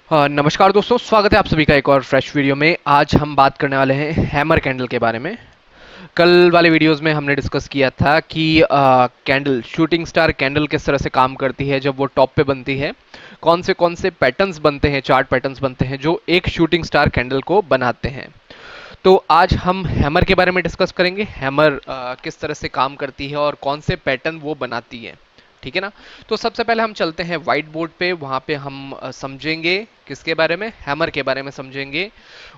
नमस्कार दोस्तों, स्वागत है आप सभी का एक और फ्रेश वीडियो में। आज हम बात करने वाले हैं हैमर कैंडल के बारे में। कल वाले वीडियोस में हमने डिस्कस किया था कि कैंडल, शूटिंग स्टार कैंडल किस तरह से काम करती है जब वो टॉप पे बनती है। कौन से पैटर्न्स बनते हैं, चार्ट पैटर्न्स बनते हैं जो एक शूटिंग स्टार कैंडल को बनाते हैं। तो आज हम हैमर के बारे में डिस्कस करेंगे। हैमर किस तरह से काम करती है और कौन से पैटर्न वो बनाती है, ठीक है ना। तो सबसे पहले हम चलते हैं व्हाइट बोर्ड पे। वहां पे हम समझेंगे किसके बारे में, हैमर के बारे में समझेंगे।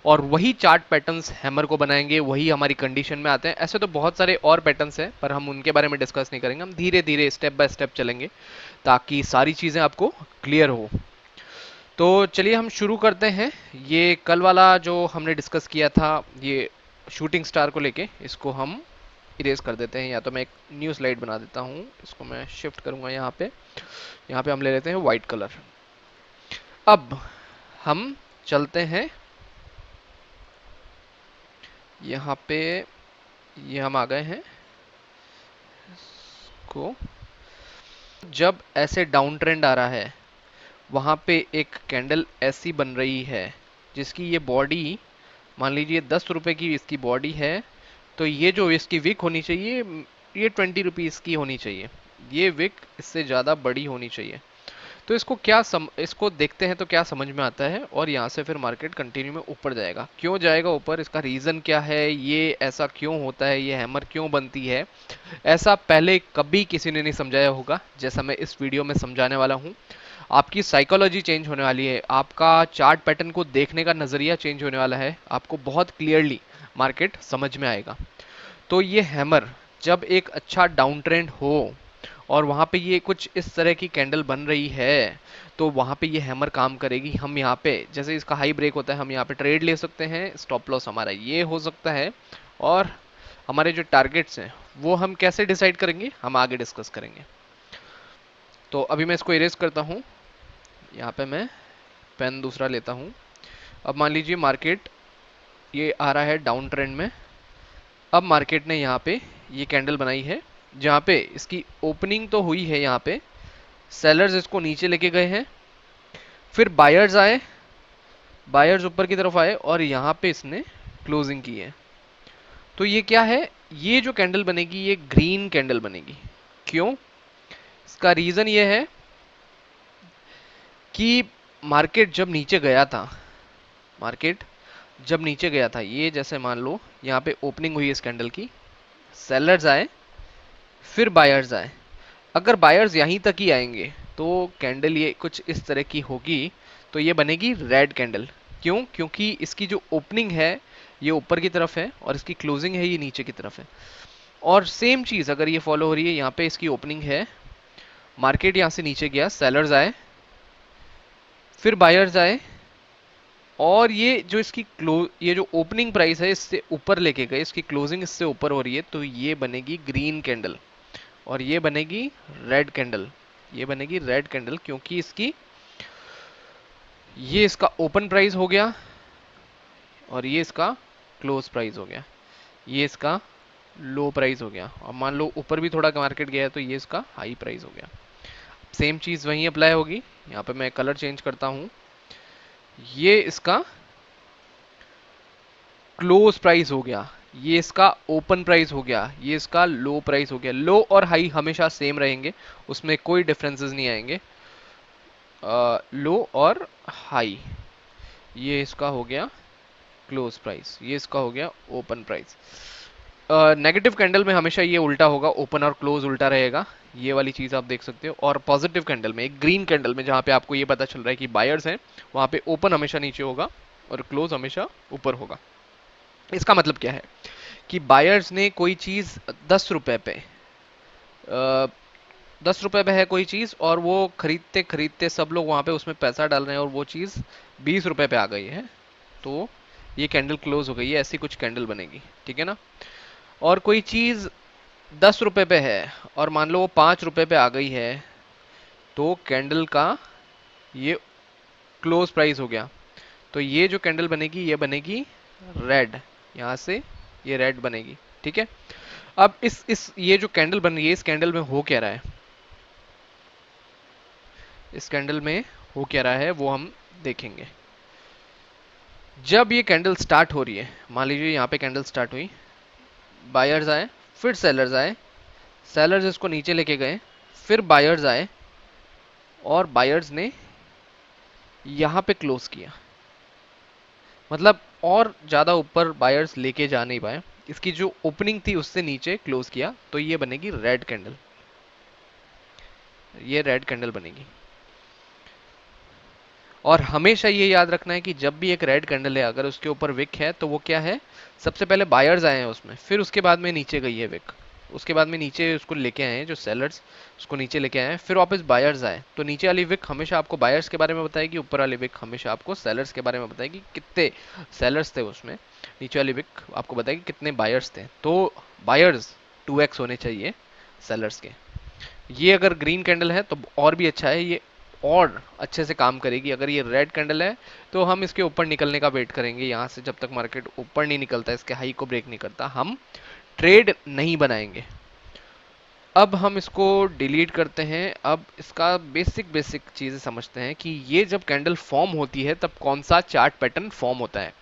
और वही चार्ट पैटर्न्स हैमर को बनाएंगे, वही हमारी कंडीशन में आते हैं। ऐसे तो बहुत सारे और पैटर्न्स हैं पर हम उनके बारे में डिस्कस नहीं करेंगे। हम धीरे धीरे स्टेप बाय स्टेप चलेंगे ताकि सारी चीजें आपको क्लियर हो। तो चलिए हम शुरू करते हैं। ये कल वाला जो हमने डिस्कस किया था, ये शूटिंग स्टार को लेके, इसको हम इरेज कर देते हैं। या तो मैं एक न्यू स्लाइड बना देता हूँ, इसको मैं शिफ्ट करूंगा यहाँ पे। यहाँ पे हम ले लेते हैं वाइट कलर। अब हम चलते हैं यहाँ पे। ये हम आ गए हैं को। जब ऐसे डाउन ट्रेंड आ रहा है, वहां पे एक कैंडल ऐसी बन रही है जिसकी ये बॉडी, मान लीजिए 10 रुपए की इसकी बॉडी है। तो ये जो इसकी विक होनी चाहिए, ये 20 रुपीज की होनी चाहिए। ये विक इससे ज़्यादा बड़ी होनी चाहिए। तो इसको देखते हैं तो क्या समझ में आता है। और यहाँ से फिर मार्केट कंटिन्यू में ऊपर जाएगा। क्यों जाएगा ऊपर, इसका रीज़न क्या है, ये ऐसा क्यों होता है, ये हैमर क्यों बनती है, ऐसा पहले कभी किसी ने नहीं समझाया होगा जैसा मैं इस वीडियो में समझाने वाला हूँ। आपकी साइकोलॉजी चेंज होने वाली है, आपका चार्ट पैटर्न को देखने का नज़रिया चेंज होने वाला है। आपको बहुत क्लियरली मार्केट समझ में आएगा। तो ये हैमर, जब एक अच्छा डाउन ट्रेंड हो और वहां पे ये कुछ इस तरह की कैंडल बन रही है, तो वहां पे ये हैमर काम करेगी। हम यहाँ पे जैसे इसका हाई ब्रेक होता है, हम यहाँ पे ट्रेड ले सकते हैं। स्टॉप लॉस हमारा ये हो सकता है। और हमारे जो टारगेट्स हैं वो हम कैसे डिसाइड करेंगे, हम आगे डिस्कस करेंगे। तो अभी मैं इसको इरेज करता हूँ। यहाँ पे मैं पेन दूसरा लेता हूँ। अब मान लीजिए मार्केट ये आ रहा है डाउन ट्रेंड में। अब मार्केट ने यहाँ पे ये कैंडल बनाई है जहाँ पे इसकी ओपनिंग तो हुई है। यहाँ पे सेलर्स इसको नीचे लेके गए हैं, फिर बायर्स आए, बायर्स ऊपर की तरफ आए और यहाँ पे इसने क्लोजिंग की है। तो ये क्या है, ये जो कैंडल बनेगी ये ग्रीन कैंडल बनेगी। क्यों, इसका रीजन ये है कि मार्केट जब नीचे गया था, मार्केट जब नीचे गया था, ये जैसे मान लो यहाँ पे ओपनिंग हुई इस कैंडल की, सेलर्स आए, फिर बायर्स आए। अगर बायर्स यहीं तक ही आएंगे तो कैंडल ये कुछ इस तरह की होगी। तो ये बनेगी रेड कैंडल। क्यों, क्योंकि इसकी जो ओपनिंग है ये ऊपर की तरफ है और इसकी क्लोजिंग है ये नीचे की तरफ है। और सेम चीज अगर ये फॉलो हो रही है, यहाँ पे इसकी ओपनिंग है, मार्केट यहाँ से नीचे गया, सेलर्स आए, फिर बायर्स आए, और ये जो इसकी ये जो ओपनिंग प्राइस है इससे ऊपर लेके गए, इसकी क्लोजिंग इससे ऊपर हो रही है, तो ये बनेगी ग्रीन कैंडल। और ये बनेगी रेड कैंडल। ये बनेगी रेड कैंडल क्योंकि ये इसका ओपन प्राइस हो गया और ये इसका क्लोज प्राइस हो गया, ये इसका लो प्राइस हो गया। और मान लो ऊपर भी थोड़ा मार्केट गया तो ये इसका हाई प्राइस हो गया। सेम चीज वहीं अप्लाई होगी। यहाँ पे मैं कलर चेंज करता हूँ। ये इसका क्लोज प्राइस हो गया, ये इसका ओपन प्राइस हो गया, ये इसका लो प्राइस हो गया। लो और हाई हमेशा सेम रहेंगे, उसमें कोई डिफरेंसेस नहीं आएंगे। लो और हाई, ये इसका हो गया क्लोज प्राइस, ये इसका हो गया ओपन प्राइस। नेगेटिव कैंडल में हमेशा ये उल्टा होगा, ओपन और क्लोज उल्टा रहेगा। ये वाली चीज आप देख सकते हो। और पॉजिटिव कैंडल में, एक ग्रीन कैंडल में जहां पे आपको ये पता चल रहा है कि बायर्स हैं, वहां पे ओपन हमेशा नीचे होगा और क्लोज हमेशा ऊपर होगा। इसका मतलब क्या है कि बायर्स ने कोई चीज 10 रुपए पे, 10 रुपए पे है कोई चीज, और वो खरीदते खरीदते सब लोग वहां पे उसमें पैसा डाल रहे हैं और वो चीज 20 रुपए पे आ गई है। तो ये कैंडल क्लोज हो गई है, ऐसी कुछ कैंडल बनेगी, ठीक है ना। और कोई चीज 10 रुपए पे है और मान लो वो 5 रुपए पे आ गई है, तो कैंडल का ये क्लोज प्राइस हो गया। तो ये जो कैंडल बनेगी ये बनेगी रेड, यहां से ये रेड बनेगी, ठीक है। अब इस ये जो कैंडल बन रही है, इस कैंडल में हो क्या रहा है, इस कैंडल में हो क्या रहा है वो हम देखेंगे। जब ये कैंडल स्टार्ट हो रही है, मान लीजिए यहाँ पे कैंडल स्टार्ट हुई, बायर्स आए, फिर सेलर्स आए, सेलर्स इसको नीचे लेके गए, फिर बायर्स आए और बायर्स ने यहाँ पे क्लोज किया, मतलब और ज्यादा ऊपर बायर्स लेके जा नहीं पाए, इसकी जो ओपनिंग थी उससे नीचे क्लोज किया, तो ये बनेगी रेड कैंडल, ये रेड कैंडल बनेगी। और हमेशा ये याद रखना है कि जब भी एक रेड कैंडल है, अगर उसके ऊपर विक है तो वो क्या है, सबसे पहले बायर्स आए हैं उसमें, फिर उसके बाद में नीचे गई है विक, उसके बाद में नीचे उसको लेके आए हैं जो सेलर्स, उसको नीचे लेके आए हैं, फिर वापस बायर्स आए, तो नीचे वाली विक हमेशा आपको बायर्स के बारे में बताएगी, ऊपर वाली विक हमेशा आपको सेलर्स के बारे में बताएगी, कितने सेलर्स थे उसमें, नीचे वाली विक आपको बताएगी कितने बायर्स थे। तो बायर्स 2x होने चाहिए सेलर्स के। ये अगर ग्रीन कैंडल है तो और भी अच्छा है, ये और अच्छे से काम करेगी। अगर ये रेड कैंडल है तो हम इसके ऊपर निकलने का वेट करेंगे, यहाँ से जब तक मार्केट ऊपर नहीं निकलता, इसके हाई को ब्रेक नहीं करता, हम ट्रेड नहीं बनाएंगे। अब हम इसको डिलीट करते हैं। अब इसका बेसिक बेसिक चीजें समझते हैं कि ये जब कैंडल फॉर्म होती है तब कौन सा चार्ट पैटर्न फॉर्म होता है,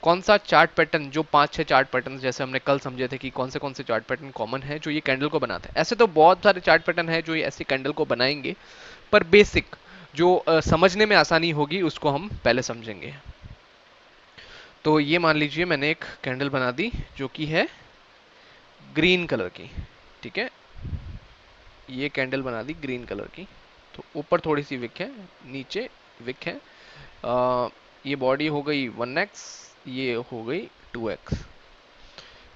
कौन सा चार्ट पैटर्न, जो 5-6 चार्ट पैटर्न जैसे हमने कल समझे थे कि कौन से चार्ट पैटर्न कॉमन है जो ये कैंडल को बनाते हैं। ऐसे तो बहुत सारे चार्ट पैटर्न है जो ये ऐसी कैंडल को बनाएंगे, पर बेसिक जो समझने में आसानी होगी उसको हम पहले समझेंगे। तो ये मान लीजिए मैंने एक कैंडल बना दी जो कि है ग्रीन कलर की, ठीक है, ये कैंडल बना दी ग्रीन कलर की, तो ऊपर थोड़ी सी विक है, नीचे विक है, ये बॉडी हो गई 1x, ये हो गई 2x।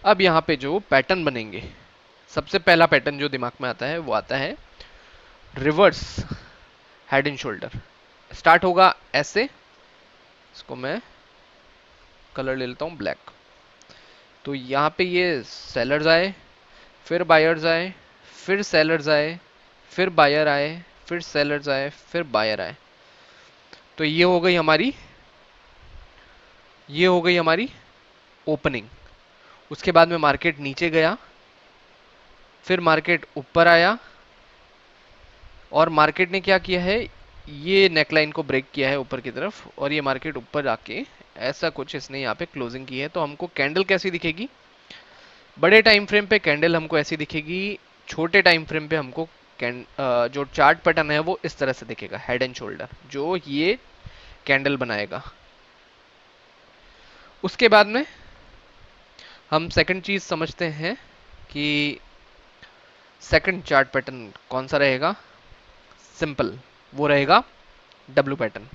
अब यहाँ पे जो पैटर्न बनेंगे, सबसे पहला पैटर्न जो दिमाग में आता है वो आता है reverse head and shoulder. Start होगा ऐसे, इसको मैं कलर ले लेता हूँ ब्लैक। तो यहाँ पे ये सेलर्स आए, फिर बायर्स आए, फिर सेलर्स आए, फिर बायर आए, फिर सेलर्स आए, फिर बायर आए। तो ये हो गई हमारी ओपनिंग। उसके बाद में मार्केट नीचे गया, फिर मार्केट ऊपर आया, और मार्केट ने क्या किया है, ये नेकलाइन को ब्रेक किया है ऊपर की तरफ, और ये मार्केट ऊपर आके ऐसा कुछ इसने यहाँ पे क्लोजिंग की है। तो हमको कैंडल कैसी दिखेगी, बड़े टाइम फ्रेम पे कैंडल हमको ऐसी दिखेगी, छोटे टाइम फ्रेम पे हमको जो चार्ट पैटर्न है वो इस तरह से दिखेगा, हेड एंड शोल्डर जो ये कैंडल बनाएगा। उसके बाद में हम सेकंड चीज समझते हैं कि सेकंड चार्ट पैटर्न कौन सा रहेगा, सिंपल, वो रहेगा डब्लू पैटर्न।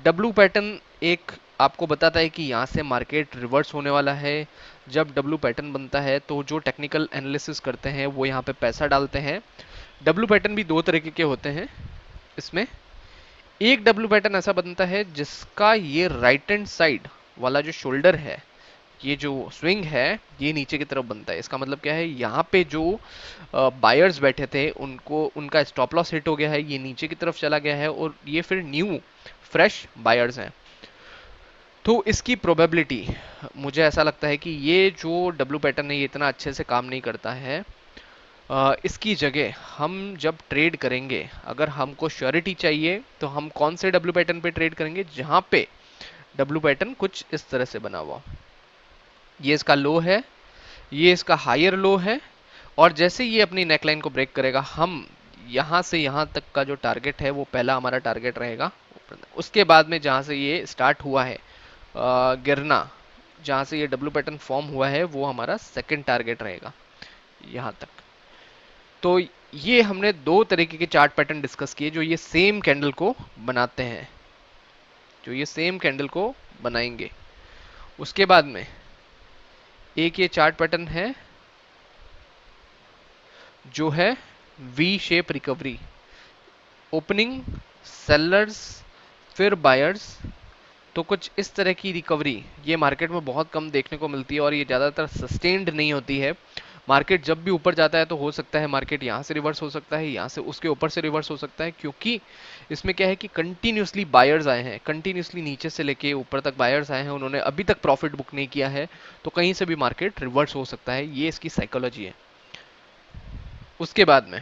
डब्लू पैटर्न एक आपको बताता है कि यहाँ से मार्केट रिवर्स होने वाला है। जब डब्लू पैटर्न बनता है तो जो टेक्निकल एनालिसिस करते हैं वो यहाँ पे पैसा डालते हैं। डब्लू पैटर्न भी दो तरीके के होते हैं इसमें। एक डब्लू पैटर्न ऐसा बनता है जिसका ये राइट हैंड साइड वाला जो शोल्डर है, ये जो स्विंग है, ये नीचे की तरफ बनता है। इसका मतलब क्या है, यहाँ पे जो बायर्स बैठे थे उनको उनका स्टॉप लॉस हिट हो गया है, ये नीचे की तरफ चला गया है, और ये फिर न्यू फ्रेश बायर्स हैं। तो इसकी प्रोबेबिलिटी, मुझे ऐसा लगता है कि ये जो डब्लू पैटर्न है ये इतना अच्छे से काम नहीं करता है। इसकी जगह हम जब ट्रेड करेंगे, अगर हमको श्योरिटी चाहिए तो हम कौन से डब्लू पैटर्न पे ट्रेड करेंगे, जहां पे डब्लू पैटर्न कुछ इस तरह से बना हुआ, ये इसका लो है, ये इसका हायर लो है, और जैसे ये अपनी नेकलाइन को ब्रेक करेगा, हम यहां से यहां तक का जो टारगेट है वो पहला हमारा टारगेट रहेगा। उसके बाद में जहां से ये स्टार्ट हुआ है गिरना, जहां से ये डब्लू पैटर्न फॉर्म हुआ है वो हमारा सेकंड टारगेट रहेगा यहां तक। तो ये हमने दो तरीके के चार्ट पैटर्न डिस्कस किए जो ये सेम कैंडल को बनाते हैं, जो ये सेम कैंडल को बनाएंगे। उसके बाद में एक ये चार्ट पैटर्न है जो है V shape recovery, opening, sellers, फिर बायर्स। तो कुछ इस तरह की रिकवरी ये मार्केट में बहुत कम देखने को मिलती है, और ये ज़्यादातर सस्टेन्ड नहीं होती है। मार्केट जब भी ऊपर जाता है तो हो सकता है मार्केट यहाँ से रिवर्स हो सकता है, यहाँ से उसके ऊपर से रिवर्स हो सकता है, क्योंकि इसमें क्या है कि कंटिन्यूसली बायर्स आए हैं, कंटिन्यूसली नीचे से लेके ऊपर तक बायर्स आए हैं, उन्होंने अभी तक प्रॉफिट बुक नहीं किया है, तो कहीं से भी मार्केट रिवर्स हो सकता है, ये इसकी साइकोलॉजी है। उसके बाद में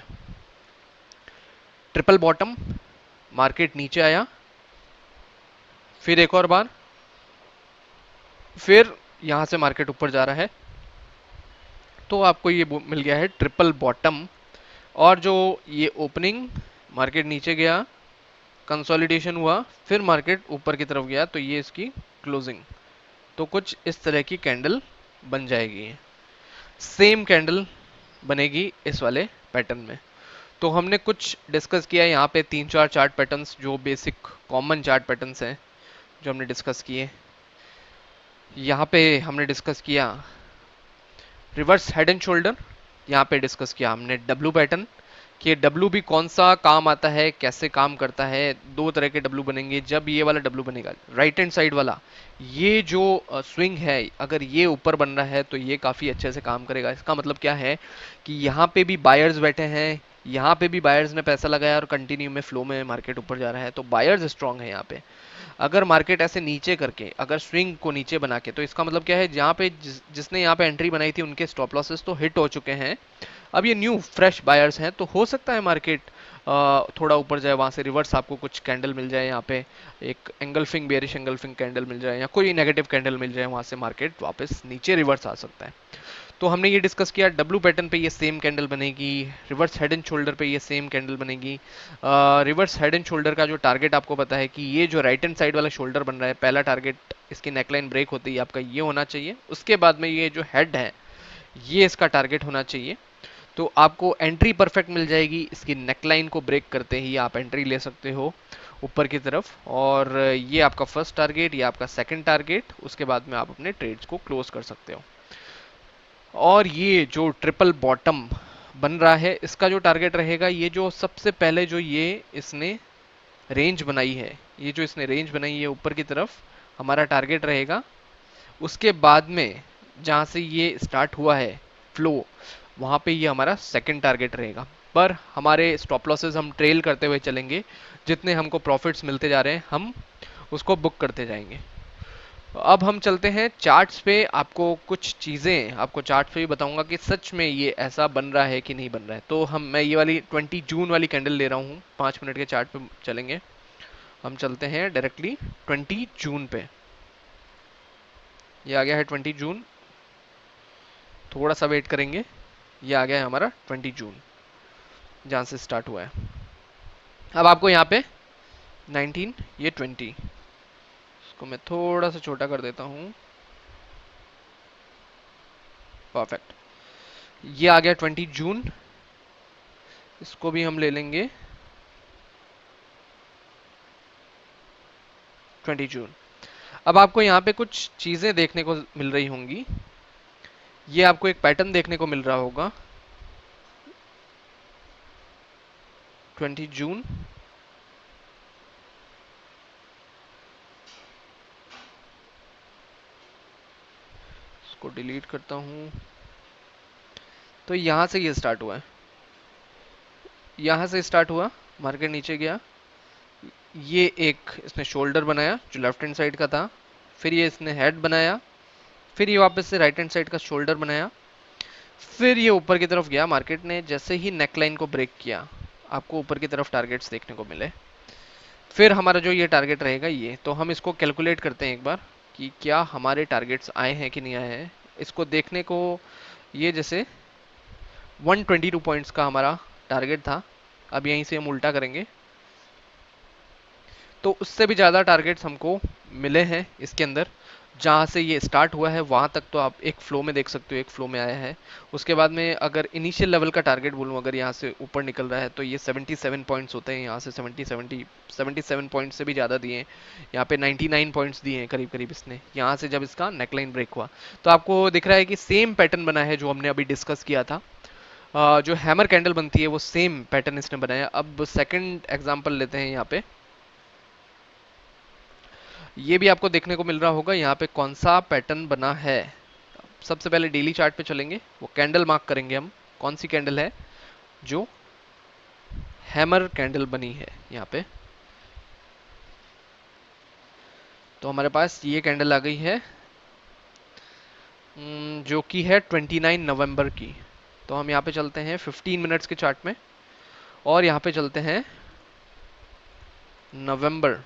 ट्रिपल बॉटम, मार्केट नीचे आया, फिर एक और बार, फिर यहां से मार्केट ऊपर जा रहा है, तो आपको ये मिल गया है ट्रिपल बॉटम। और जो ये ओपनिंग, मार्केट नीचे गया, कंसोलिडेशन हुआ, फिर मार्केट ऊपर की तरफ गया, तो ये इसकी क्लोजिंग। तो कुछ इस तरह की कैंडल बन जाएगी। सेम कैंडल बनेगी इस वाले पैटर्न में। तो हमने कुछ डिस्कस किया यहाँ पे, तीन चार चार्ट पैटर्न्स जो बेसिक कॉमन चार्ट पैटर्न्स हैं जो हमने डिस्कस किए। यहाँ पे हमने डिस्कस किया रिवर्स हेड एंड शोल्डर। यहाँ पे डिस्कस किया हमने डब्लू पैटर्न, कि डब्लू भी कौन सा काम आता है, कैसे काम करता है। दो तरह के डब्लू बनेंगे। जब ये वाला डब्लू बनेगा राइट हैंड साइड वाला, ये जो स्विंग है, अगर ये ऊपर बन रहा है तो ये काफी अच्छे से काम करेगा। इसका मतलब क्या है कि यहाँ पे भी बायर्स बैठे हैं, यहाँ पे भी बायर्स ने पैसा लगाया और कंटिन्यू में फ्लो में मार्केट ऊपर जा रहा है, तो बायर्स स्ट्रांग है यहाँ पे। अगर मार्केट ऐसे नीचे करके, अगर स्विंग को नीचे बना के, तो इसका मतलब क्या है, जहाँ पे जिसने यहाँ पे एंट्री बनाई थी उनके स्टॉप लॉसेस तो हिट हो चुके हैं। अब ये न्यू फ्रेश बायर्स हैं, तो हो सकता है मार्केट थोड़ा ऊपर जाए, वहां से रिवर्स आपको कुछ कैंडल मिल जाए, यहाँ पे एक एंगल्फिंग, बेरिश एंगल्फिंग कैंडल मिल जाए, या कोई नेगेटिव कैंडल मिल जाए, वहां से मार्केट वापस नीचे रिवर्स आ सकता है। तो हमने ये डिस्कस किया, डब्लू पैटर्न पे ये सेम कैंडल बनेगी, रिवर्स हेड एंड शोल्डर पे ये सेम कैंडल बनेगी। रिवर्स हेड एंड शोल्डर का जो टारगेट आपको पता है कि ये जो राइट हैंड साइड वाला शोल्डर बन रहा है, पहला टारगेट इसकी नेकलाइन ब्रेक होती है आपका ये होना चाहिए। उसके बाद में ये जो हेड है, ये इसका टारगेट होना चाहिए। तो आपको एंट्री परफेक्ट मिल जाएगी, इसकी नेकलाइन को ब्रेक करते ही आप एंट्री ले सकते हो ऊपर की तरफ। और ये आपका फर्स्ट टारगेट, ये आपका सेकंड टारगेट, उसके बाद में आप अपने ट्रेड्स को क्लोज कर सकते हो। और ये जो ट्रिपल बॉटम बन रहा है, इसका जो टारगेट रहेगा, ये जो सबसे पहले जो ये इसने रेंज बनाई है, ये जो इसने रेंज बनाई है ऊपर की तरफ, हमारा टारगेट रहेगा। उसके बाद में जहां से ये स्टार्ट हुआ है फ्लो, वहां पे ये हमारा सेकंड टारगेट रहेगा। पर हमारे स्टॉप लॉसेस हम ट्रेल करते हुए चलेंगे, जितने हमको प्रॉफिट्स मिलते जा रहे हैं हम उसको बुक करते जाएंगे। अब हम चलते हैं चार्ट्स पे। आपको कुछ चीजें, आपको चार्ट्स पे भी बताऊंगा कि सच में ये ऐसा बन रहा है कि नहीं बन रहा है। तो मैं ये वाली 20 जून वाली कैंडल ले रहा हूँ, 5 मिनट के चार्ट पे चलेंगे। हम चलते हैं डायरेक्टली 20 जून पे। ये आ गया है 20 जून, थोड़ा सा वेट करेंगे। ये आ गया है हमारा 20 जून, जहां से स्टार्ट हुआ है। अब आपको यहाँ पे 19, ये 20, इसको मैं थोड़ा सा छोटा कर देता हूँ। परफेक्ट। ये आ गया 20 जून, इसको भी हम ले लेंगे 20 जून। अब आपको यहाँ पे कुछ चीजें देखने को मिल रही होंगी। ये आपको एक पैटर्न देखने को मिल रहा होगा। 20 जून, इसको डिलीट करता हूँ। तो यहाँ से ये स्टार्ट हुआ है, यहाँ से स्टार्ट हुआ, मार्केट नीचे गया, ये एक इसने शोल्डर बनाया जो लेफ्ट हैंड साइड का था, फिर ये इसने हेड बनाया, फिर ये वापस से राइट हैंड साइड का शोल्डर बनाया, फिर ये ऊपर की तरफ गया। मार्केट ने जैसे ही नेकलाइन को ब्रेक किया, आपको ऊपर की तरफ टारगेट्स देखने को मिले। फिर हमारा जो ये टारगेट रहेगा, ये तो हम इसको कैलकुलेट करते हैं एक बार कि क्या हमारे टारगेट्स आए हैं कि नहीं आए हैं। इसको देखने को, ये जैसे 122 पॉइंट्स का हमारा टारगेट था, अब यहीं से हम उल्टा करेंगे तो उससे भी ज़्यादा टारगेट्स हमको मिले हैं इसके अंदर। जहाँ से ये स्टार्ट हुआ है वहाँ तक तो आप एक फ्लो में देख सकते हो, एक फ्लो में आया है। उसके बाद में अगर इनिशियल लेवल का टारगेट बोलूँ, अगर यहाँ से ऊपर निकल रहा है तो ये 77 पॉइंट्स होते हैं। यहाँ से 77 पॉइंट्स से भी ज़्यादा दिए हैं। यहाँ पे 99 पॉइंट्स दिए हैं करीब करीब इसने, यहाँ से जब इसका नेकलाइन ब्रेक हुआ। तो आपको दिख रहा है कि सेम पैटर्न बना है जो हमने अभी डिस्कस किया था। जो हैमर कैंडल बनती है वो सेम पैटर्न इसने बनाया। अब सेकंड एग्जांपल लेते हैं यहाँ पे। ये भी आपको देखने को मिल रहा होगा यहाँ पे कौन सा पैटर्न बना है। सबसे पहले डेली चार्ट पे चलेंगे, वो कैंडल मार्क करेंगे हम, कौन सी कैंडल है जो हैमर कैंडल बनी है यहाँ पे। तो हमारे पास ये कैंडल आ गई है, जो कि है 29 नवंबर की। तो हम यहाँ पे चलते हैं 15 मिनट्स के चार्ट में, और यहाँ पे चलते हैं नवंबर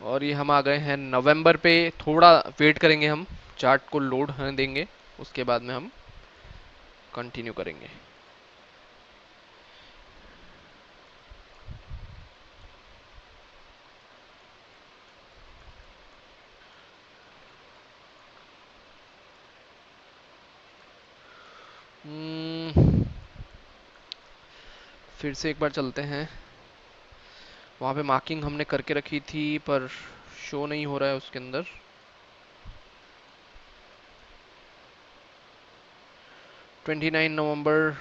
और ये हम आ गए हैं नवंबर पे। थोड़ा वेट करेंगे, हम चार्ट को लोड होने देंगे, उसके बाद में हम कंटिन्यू करेंगे। फिर से एक बार चलते हैं। वहाँ पे मार्किंग हमने करके रखी थी पर शो नहीं हो रहा है उसके अंदर। 29 नवंबर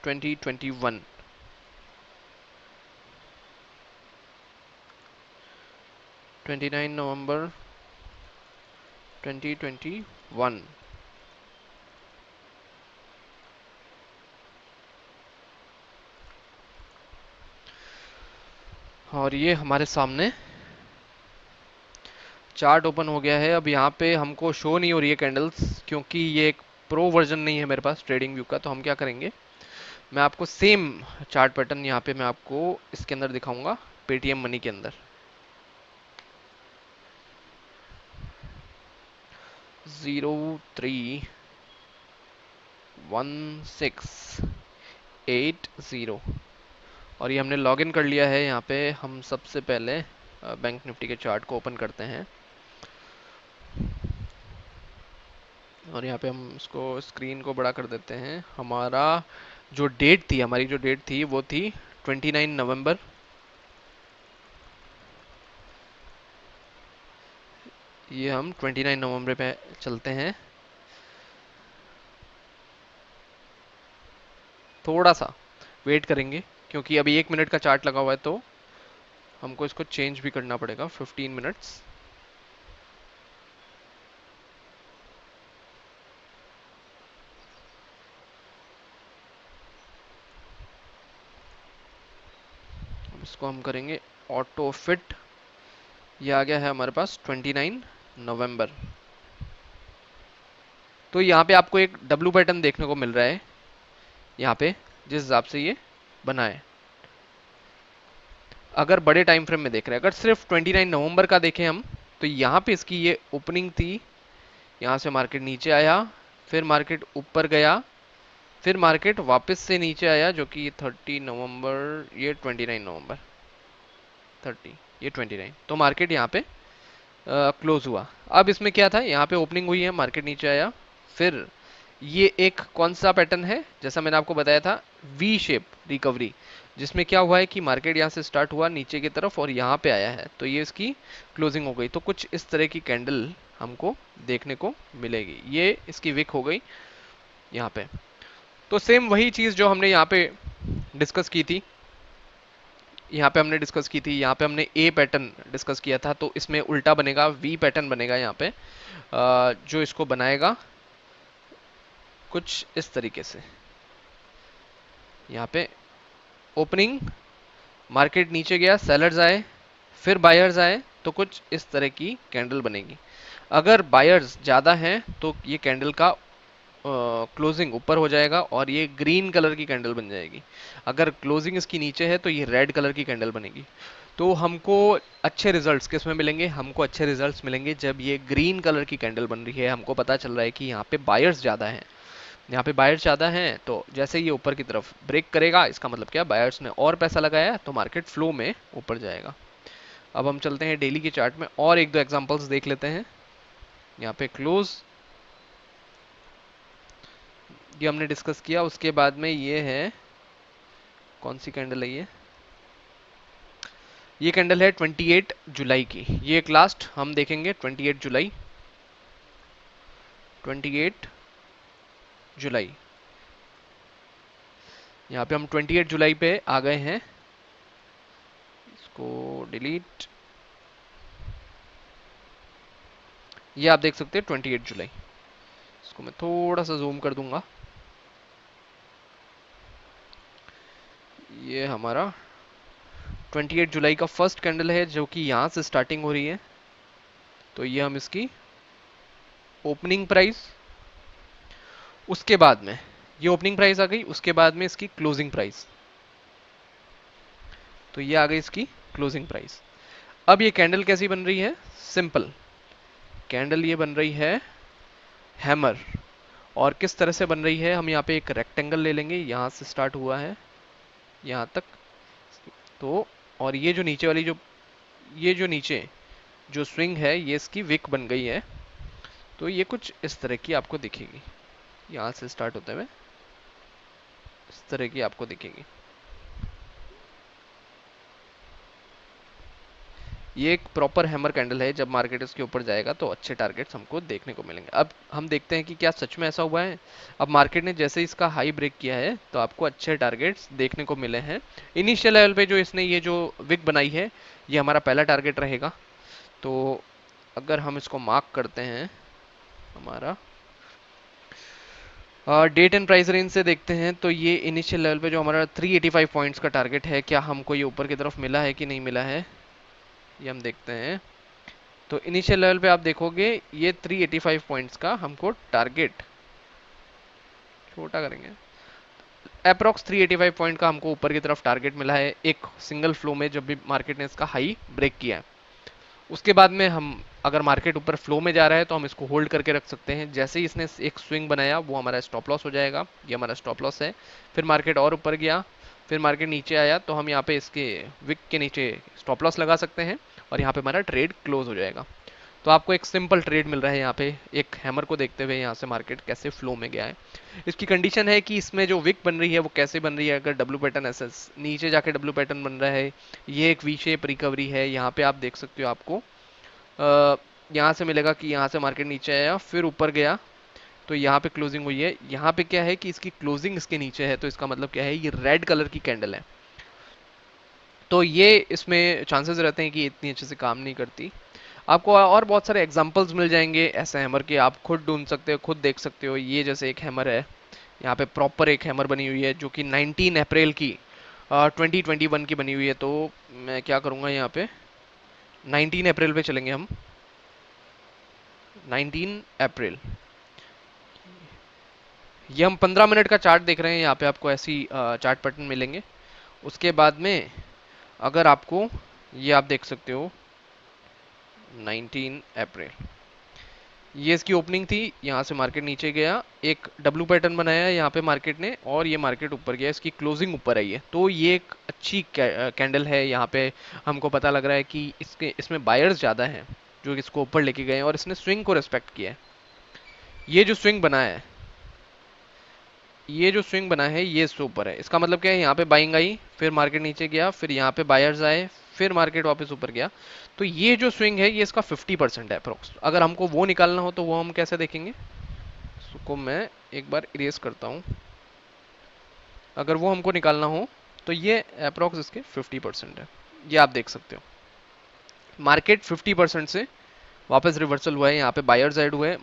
2021। 29 नवंबर 2021। और ये हमारे सामने चार्ट ओपन हो गया है। अब यहाँ पे हमको शो नहीं हो रही है कैंडल्स, क्योंकि ये एक प्रो वर्जन नहीं है मेरे पास ट्रेडिंग व्यू का। तो हम क्या करेंगे, मैं आपको सेम चार्ट पैटर्न यहाँ पे मैं आपको इसके अंदर दिखाऊंगा, पेटीएम मनी के अंदर। 031680। और ये हमने लॉगिन कर लिया है। यहाँ पे हम सबसे पहले बैंक निफ्टी के चार्ट को ओपन करते हैं। और यहाँ पे हम इसको स्क्रीन को बड़ा कर देते हैं। हमारा जो डेट थी, हमारी जो डेट थी वो थी 29 नवंबर। ये हम 29 नवंबर पे चलते हैं। थोड़ा सा वेट करेंगे, क्योंकि अभी 1 मिनट का चार्ट लगा हुआ है, तो हमको इसको चेंज भी करना पड़ेगा। 15 मिनट्स। इसको हम करेंगे ऑटो फिट। ये आ गया है हमारे पास 29 नवंबर। तो यहाँ पे आपको एक डब्लू पैटर्न देखने को मिल रहा है, यहाँ पे जिस हिसाब से ये बना है। अगर बड़े टाइम फ्रेम में देख रहे हैं, अगर सिर्फ 29 नवंबर का देखें हम, तो यहाँ पे इसकी ये ओपनिंग थी। यहाँ से मार्केट नीचे आया, फिर मार्केट ऊपर गया, फिर मार्केट वापस से नीचे आया, जो कि 30 नवंबर, ये 29 नवंबर, 30, ये 29। तो मार्केट यहाँ पे क्लोज हुआ। अब इसमें क्या था, यहाँ पे ओपनिंग हुई है, मार्केट नीचे आया, फिर ये एक कौन सा पैटर्न है, जैसा मैंने आपको बताया था, वी शेप रिकवरी, जिसमें क्या हुआ है कि मार्केट यहाँ से स्टार्ट हुआ नीचे की तरफ और यहाँ पे आया है, तो ये इसकी क्लोजिंग हो गई। तो कुछ इस तरह की कैंडल हमको देखने को मिलेगी। ये इसकी विक हो गई यहाँ पे। तो सेम वही चीज जो हमने यहाँ पे डिस्कस की थी, यहाँ पे हमने डिस्कस की थी, यहाँ पे हमने ए पैटर्न डिस्कस किया था, तो इसमें उल्टा बनेगा, वी पैटर्न बनेगा यहाँ पे। जो इसको बनाएगा कुछ इस तरीके से। यहाँ पे ओपनिंग, मार्केट नीचे गया, सेलर्स आए, फिर बायर्स आए, तो कुछ इस तरह की कैंडल बनेगी। अगर बायर्स ज़्यादा हैं तो ये कैंडल का क्लोजिंग ऊपर हो जाएगा और ये ग्रीन कलर की कैंडल बन जाएगी। अगर क्लोजिंग इसकी नीचे है तो ये रेड कलर की कैंडल बनेगी। तो हमको अच्छे रिजल्ट्स किस में मिलेंगे, हमको अच्छे रिजल्ट्स मिलेंगे जब ये ग्रीन कलर की कैंडल बन रही है। हमको पता चल रहा है कि यहाँ पे बायर्स ज़्यादा हैं, यहाँ पे बायर्स ज़्यादा हैं, तो जैसे ये ऊपर की तरफ ब्रेक करेगा, इसका मतलब क्या, बायर्स ने और पैसा लगाया, तो मार्केट फ्लो में ऊपर जाएगा। अब हम चलते हैं डेली के चार्ट में और एक दो एग्जांपल्स देख लेते हैं। यहाँ पे क्लोज, ये हमने डिस्कस किया। उसके बाद में ये है, कौन सी कैंडल है ये कैंडल है 28 जुलाई की। ये एक लास्ट हम देखेंगे 28 जुलाई। 28 जुलाई, यहाँ पे हम 28 जुलाई पे आ गए हैं। इसको डिलीट, ये आप देख सकते हैं 28 जुलाई। इसको मैं थोड़ा सा जूम कर दूंगा। ये हमारा 28 जुलाई का फर्स्ट कैंडल है, जो कि यहाँ से स्टार्टिंग हो रही है। तो ये हम इसकी ओपनिंग प्राइस, उसके बाद में ये ओपनिंग प्राइस आ गई, उसके बाद में इसकी क्लोजिंग प्राइस, तो ये आ गई इसकी क्लोजिंग प्राइस। अब ये कैंडल कैसी बन रही है? सिंपल कैंडल ये बन रही है हैमर। और किस तरह से बन रही है? हम यहाँ पे एक रेक्टेंगल ले लेंगे, यहाँ से स्टार्ट हुआ है यहाँ तक। तो और ये जो नीचे वाली ये जो नीचे जो स्विंग है ये इसकी विक बन गई है। तो ये कुछ इस तरह की आपको दिखेगी, यहाँ से स्टार्ट होते हुए इस तरह की आपको दिखेगी। ये एक प्रॉपर हैमर कैंडल है। जब मार्केट इसके ऊपर जाएगा तो अच्छे टारगेट्स हमको देखने को मिलेंगे। अब हम देखते हैं कि क्या सच में ऐसा हुआ है। अब मार्केट ने जैसे इसका हाई ब्रेक किया है तो आपको अच्छे टारगेट्स देखने को मिले हैं। इनिशियल लेवल पे जो इसने ये जो विक बनाई है ये हमारा पहला टारगेट रहेगा। तो अगर हम इसको मार्क करते हैं, हमारा डेट एंड प्राइस रेंज से देखते हैं तो ये इनिशियल लेवल पे जो हमारा 385 पॉइंट्स का टारगेट है, क्या हमको ये ऊपर की तरफ मिला है कि नहीं मिला है, ये हम देखते हैं। तो इनिशियल लेवल पे आप देखोगे ये 385 पॉइंट्स का हमको टारगेट, छोटा करेंगे, अप्रोक्स 385 पॉइंट का हमको ऊपर की तरफ टारगेट मिला है एक सिंगल फ्लो में, जब भी मार्केट ने इसका हाई ब्रेक किया है। उसके बाद में हम अगर मार्केट ऊपर फ्लो में जा रहा है तो हम इसको होल्ड करके रख सकते हैं। जैसे ही इसने एक स्विंग बनाया वो हमारा स्टॉप लॉस हो जाएगा, ये हमारा स्टॉप लॉस है। फिर मार्केट और ऊपर गया, फिर मार्केट नीचे आया तो हम यहाँ पे इसके विक के नीचे स्टॉप लॉस लगा सकते हैं और यहाँ पे हमारा ट्रेड क्लोज हो जाएगा। तो आपको एक सिंपल ट्रेड मिल रहा है यहाँ पे एक हैमर को देखते हुए, यहाँ से मार्केट कैसे फ्लो में गया है। इसकी कंडीशन है कि इसमें जो विक बन रही है वो कैसे बन रही है। अगर डब्ल्यू पैटर्न ऐसे नीचे जाके डब्ल्यू पैटर्न बन रहा है, ये एक वी शेप रिकवरी है, यहाँ पे आप देख सकते हो। आपको यहाँ से मिलेगा कि यहाँ से मार्केट नीचे आया फिर ऊपर गया तो यहाँ पे क्लोजिंग हुई है। यहाँ पे क्या है कि इसकी क्लोजिंग इसके नीचे है, तो इसका मतलब क्या है, ये रेड कलर की कैंडल है। तो ये इसमें चांसेस रहते हैं कि इतनी अच्छे से काम नहीं करती। आपको और बहुत सारे एग्जांपल्स मिल जाएंगे ऐसे हैमर के, आप खुद ढूंढ सकते हो, खुद देख सकते हो। ये जैसे एक हैमर है, यहाँ पे प्रॉपर एक हैमर बनी हुई है जो कि 19 अप्रैल की 2021 की बनी हुई है। तो मैं क्या करूँगा, यहाँ पे 19 अप्रैल पे चलेंगे हम। 19 अप्रैल, ये हम 15 मिनट का चार्ट देख रहे हैं। यहाँ पे आपको ऐसी चार्ट पैटर्न मिलेंगे। उसके बाद में अगर आपको ये आप देख सकते हो 19 अप्रैल, ये इसकी ओपनिंग थी, यहाँ से मार्केट नीचे गया, एक डब्ल्यू पैटर्न बनाया है यहाँ पे मार्केट ने और ये मार्केट ऊपर गया, इसकी क्लोजिंग ऊपर आई है। तो ये एक अच्छी कैंडल है। यहाँ पे हमको पता लग रहा है कि इसमें बायर्स ज़्यादा हैं जो इसको ऊपर लेके गए हैं और इसने स्विंग को रिस्पेक्ट किया है। ये जो स्विंग बना है, ये जो स्विंग बना है ये इससे ऊपर है, इसका मतलब क्या है, यहाँ पे बाइंग आई, फिर मार्केट नीचे गया, फिर यहाँ पे बायर्स आए, फिर मार्केट वापस ऊपर गया। तो ये जो स्विंग है ये इसका 50% है अप्रोक्स। अगर हमको वो निकालना हो तो वो हम कैसे देखेंगे, उसको मैं एक बार इरेज करता हूँ। अगर वो हमको निकालना हो तो ये अप्रोक्स इसके 50% है, ये आप देख सकते हो। मार्केट 50% से वापस रिवर्सल हुआ है, यहाँ पे बायर्स ऐड हुए।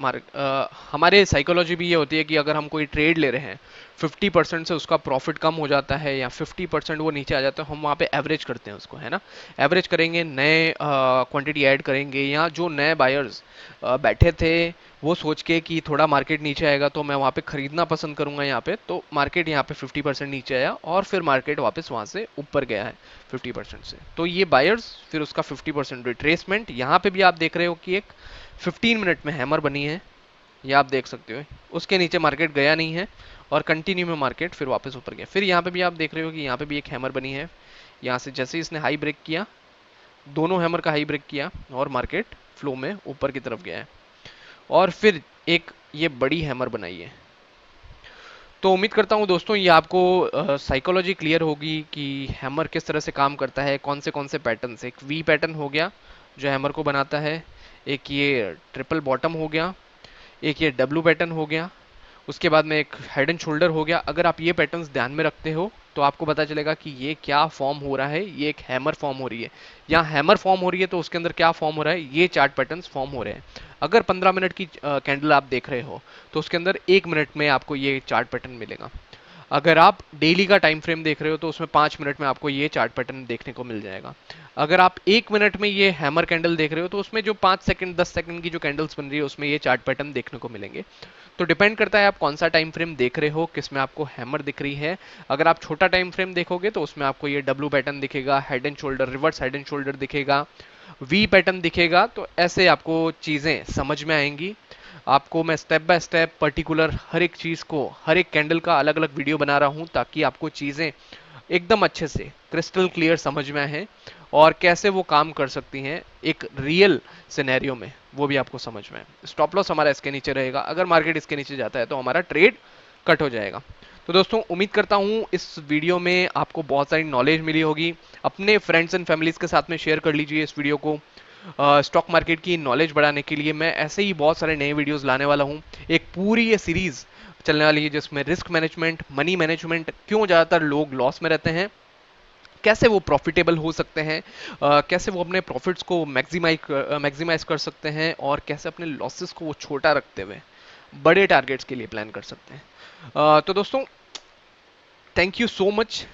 हमारे साइकोलॉजी भी ये होती है कि अगर हम कोई ट्रेड ले रहे हैं 50% से उसका प्रॉफिट कम हो जाता है या 50% वो नीचे आ जाता है, हम वहाँ पे एवरेज करते हैं उसको, है ना। एवरेज करेंगे, नए क्वांटिटी ऐड करेंगे, या जो नए बायर्स बैठे थे वो सोच के कि थोड़ा मार्केट नीचे आएगा तो मैं वहाँ पे खरीदना पसंद करूंगा यहाँ पे, तो मार्केट यहाँ पे 50% नीचे आया और फिर मार्केट वापस वहाँ से ऊपर गया है 50% से। तो ये बायर्स फिर उसका 50% रिट्रेसमेंट, यहाँ पे भी आप देख रहे हो कि एक 15 मिनट में हैमर बनी है, ये आप देख सकते हो। उसके नीचे मार्केट गया नहीं है और कंटिन्यू में मार्केट फिर वापस ऊपर गया। फिर यहाँ पे भी आप देख रहे हो कि यहाँ पे भी एक हैमर बनी है, यहाँ से जैसे इसने हाई ब्रेक किया, दोनों हैमर का हाई ब्रेक किया और मार्केट फ्लो में ऊपर की तरफ गया है और फिर एक ये बड़ी हैमर बनाई है। तो उम्मीद करता हूँ दोस्तों ये आपको साइकोलॉजी क्लियर होगी कि हैमर किस तरह से काम करता है, कौन से पैटर्न से। एक वी पैटर्न हो गया जो हैमर को बनाता है, एक ये ट्रिपल बॉटम हो गया, एक ये डब्ल्यू पैटर्न हो गया, उसके बाद में एक हेड एंड शोल्डर हो गया। अगर आप ये पैटर्न्स ध्यान में रखते हो तो आपको पता चलेगा कि ये क्या फॉर्म हो रहा है, ये एक हैमर फॉर्म हो रही है। यहाँ हैमर फॉर्म हो रही है तो उसके अंदर क्या फॉर्म हो रहा है, ये चार्ट पैटर्न्स फॉर्म हो रहे हैं। अगर 15 मिनट की कैंडल आप देख रहे हो तो उसके अंदर 1 मिनट में आपको ये चार्ट पैटर्न मिलेगा। अगर आप डेली का टाइम फ्रेम देख रहे हो तो उसमें 5 मिनट में आपको ये चार्ट पैटर्न देखने को मिल जाएगा। अगर आप 1 मिनट में ये हैमर कैंडल देख रहे हो तो उसमें जो 5 सेकंड 10 सेकंड की जो कैंडल्स बन रही है उसमें ये चार्ट पैटर्न देखने को मिलेंगे। तो डिपेंड करता है आप कौन सा टाइम फ्रेम देख रहे हो, किसमें आपको हैमर दिख रही है। अगर आप छोटा टाइम फ्रेम देखोगे तो उसमें आपको ये डब्ल्यू पैटर्न दिखेगा, head and shoulder, reverse head and shoulder दिखेगा, वी पैटर्न दिखेगा, तो ऐसे आपको चीज़ें समझ में आएंगी। आपको मैं स्टेप बाय स्टेप पर्टिकुलर हर एक चीज़ को, हर एक कैंडल का अलग अलग वीडियो बना रहा हूं, ताकि आपको चीज़ें एकदम अच्छे से क्रिस्टल क्लियर समझ में आए और कैसे वो काम कर सकती हैं एक रियल सिनेरियो में, वो भी आपको समझ में आए। स्टॉप लॉस हमारा इसके नीचे रहेगा, अगर मार्केट इसके नीचे जाता है तो हमारा ट्रेड कट हो जाएगा। तो दोस्तों उम्मीद करता हूं इस वीडियो में आपको बहुत सारी नॉलेज मिली होगी। अपने फ्रेंड्स एंड फैमिलीज के साथ में शेयर कर लीजिए इस वीडियो को। स्टॉक मार्केट की नॉलेज बढ़ाने के लिए मैं ऐसे ही बहुत सारे नए वीडियोस लाने वाला हूं। एक पूरी ये सीरीज चलने वाली है जिसमें रिस्क मैनेजमेंट, मनी मैनेजमेंट, क्यों ज़्यादातर लोग लॉस में रहते हैं, कैसे वो प्रॉफिटेबल हो सकते हैं, कैसे वो अपने प्रॉफिट्स को मैक्सिमाइज कर सकते हैं, और कैसे अपने लॉसेस को वो छोटा रखते हुए बड़े टारगेट्स के लिए प्लान कर सकते हैं। तो दोस्तों थैंक यू सो मच।